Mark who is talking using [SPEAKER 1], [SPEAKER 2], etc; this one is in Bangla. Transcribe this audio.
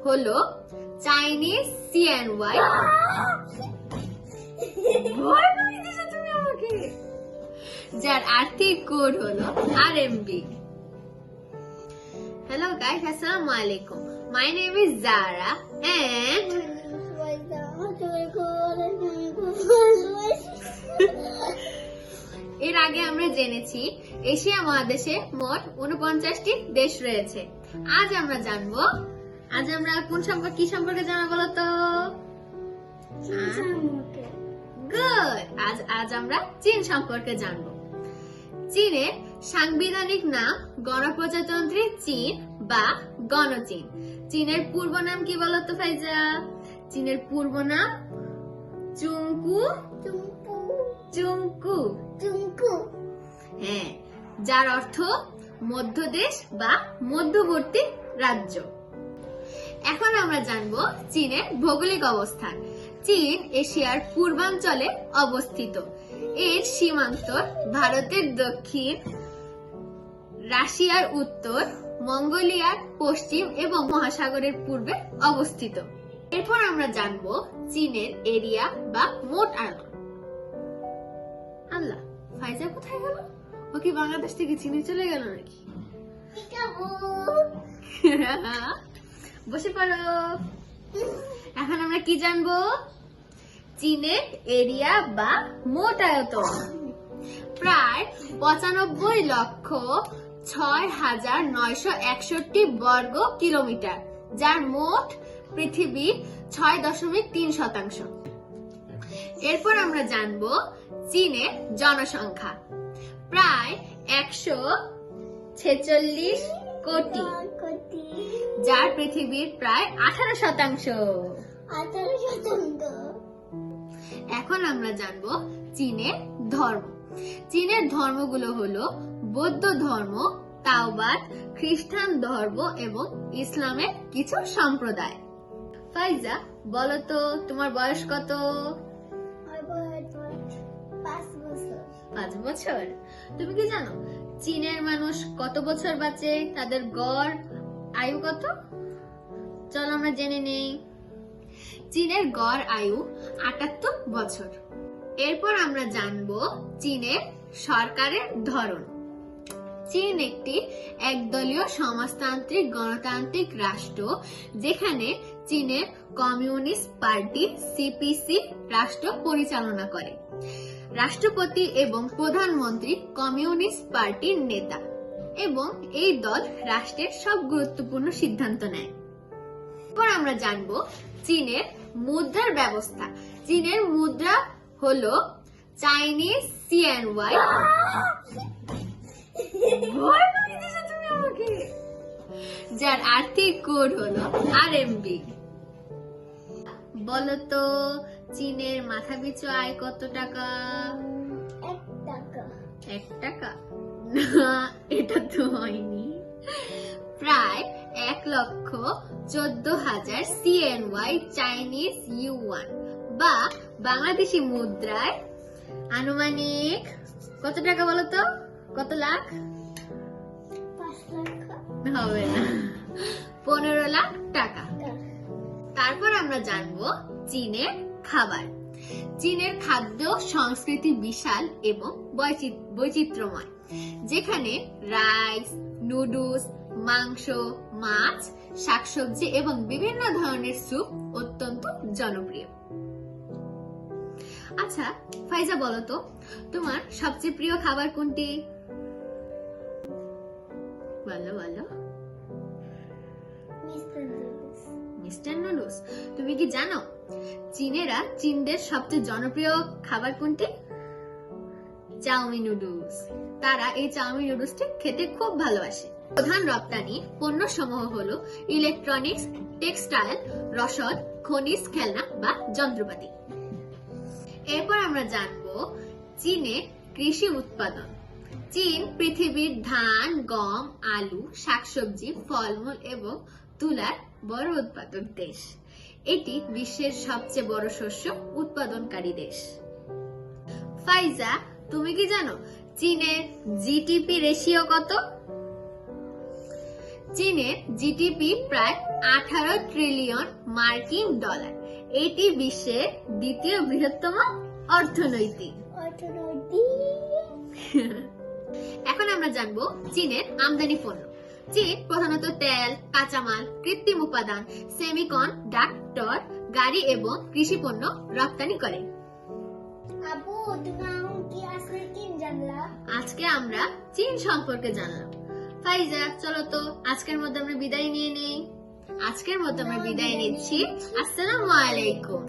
[SPEAKER 1] হলো চাইনিজ CNY। তুমি আমাকে, যার আর্থিক কোড হলো RMB। Hello guys, assalamu alaikum. My name is Zara and এর আগে আমরা জেনেছি এশিয়া মহাদেশে মোট 49টি দেশ রয়েছে। আজ আমরা কোন সম্পর্কে, কি সম্পর্কে জানা বলো তো? গুড। আজ আমরা চীন সম্পর্কে জানবো। চীনের সাংবিধানিক নাম গণপ্রজাতন্ত্রী চীন বা গণচীন। চীনের পূর্ব নাম কি বলতো ফাইজা? চীনের পূর্ব নাম চুংকু। হ্যাঁ, যার অর্থ মধ্যদেশ বা মধ্যবর্তী রাজ্য। এখন আমরা জানবো চীনের ভৌগোলিক অবস্থান। চীন এশিয়ার পূর্বাঞ্চলে অবস্থিত। এর সীমান্ত ভারতের দক্ষিণ, রাশিয়ার উত্তর, মঙ্গোলিয়ার পশ্চিম এবং মহাসাগরের পূর্বে অবস্থিত। এরপর আমরা জানবো চীনের এরিয়া বা মোট আয়তন। আল্লাহ, ফাইজা কোথায় গেল? ও কি বাংলাদেশ থেকে চীনে চলে গেল নাকি? বসে পড়ো। এখন আমরা কি জানবো? চীনের এরিয়া বা মোট আয়তন প্রায় 95,06,961 বর্গ কিলোমিটার, যার মোট পৃথিবীর 6.3%। এরপর আমরা জানবো চীনের জনসংখ্যা প্রায় 146 কোটি, যার পৃথিবীর প্রায় 18%। এখন আমরা জানবো চীনের ধর্ম। চীনের ধর্মগুলো হলো বৌদ্ধ ধর্ম, তাওবাদ, খ্রিস্টান ধর্ম এবং ইসলামের কিছু সম্প্রদায়। ফাইজা, বলো তো তোমার বয়স কত? 5 বছর। তুমি কি জানো চীনের মানুষ কত বছর বাঁচে? তাদের গড় আয়ু কত? চলো আমরা জেনে নেই। চীনের গড় আয়ু 78 বছর। এরপর আমরা জানবো চীনের সরকারের ধরন। চীন একটি একদলীয় সমাজতান্ত্রিক গণতান্ত্রিক রাষ্ট্র, যেখানে চীনের কমিউনিস্ট পার্টি CPC রাষ্ট্র পরিচালনা করে। রাষ্ট্রপতি এবং প্রধানমন্ত্রী কমিউনিস্ট পার্টির নেতা এবং এই দল রাষ্ট্রের সব গুরুত্বপূর্ণ সিদ্ধান্ত নেয়। এরপর আমরা জানবো চীনের মুদ্রার ব্যবস্থা। চীনের মুদ্রা হলো চাইনিজ CNY। তুমি আমাকে, যার আর্থিক কোড হলো RMB। বলো তো চীনের মাথা পিছু আয় কত টাকা? 1 টাকা? না, এটা তো হয়নি। প্রায় 1,14,000 CNY চাইনিজ ইউয়ান বা বাংলাদেশি মুদ্রায় আনুমানিক কত টাকা বলো তো? কত লাখ? 5 লাখ হবে না, 15 লাখ টাকা। তারপর আমরা জানবো চীনের খাবার। চীনের খাদ্য সংস্কৃতি বিশাল এবং বৈচিত্র্যময়, যেখানে রাইস, নুডলস, মাংস, মাছ, শাকসবজি এবং বিভিন্ন ধরনের স্যুপ অত্যন্ত জনপ্রিয়। আচ্ছা ফাইজা, বলো তো তোমার সবচেয়ে প্রিয় খাবার কোনটি? বলো। Mister noodles. তুমি কি জানো চীনদের সবচেয়ে জনপ্রিয় খাবার কোনটি? Chow mein noodles. তারা এই চাউমিন নুডলসটি খেতে খুব ভালোবাসে। প্রধান রপ্তানি পণ্য সমূহ হলো ইলেকট্রনিক্স, টেক্সটাইল, রসদ, খনিজ, খেলনা বা যন্ত্রপাতি। এরপর আমরা জানবো চীনে কৃষি উৎপাদন। চীন পৃথিবীর ধান, গম, আলু, শাকসবজি, ফলমূল এবং তুলার বড় উৎপাদক দেশ। এটি বিশ্বের সবচেয়ে বড় শস্য উৎপাদনকারী দেশ। ফাইজা, তুমি কি জানো চীনের GDP রেশিও কত? চীনের জিডিপি প্রায় 18 ট্রিলিয়ন মার্কিন ডলার। এটি বিশ্বের দ্বিতীয় বৃহত্তম অর্থনৈতিক। এখন আমরা জানবো চীনের আমদানি পণ্য। চীন প্রধানত তেল, কাঁচামাল, কৃত্রিম উপাদান, সেমিকন্ডাক্টর, গাড়ি এবং কৃষি পণ্য রপ্তানি করে।
[SPEAKER 2] আপু তুমি কি আসলে কি জানলা?
[SPEAKER 1] আজকে আমরা চীন সম্পর্কে জানলাম। ফাইজা, চলো তো আজকের মধ্যে আমরা বিদায় নিয়ে নেই। আজকের মতো আমরা বিদায় নিচ্ছি। আসসালামু আলাইকুম।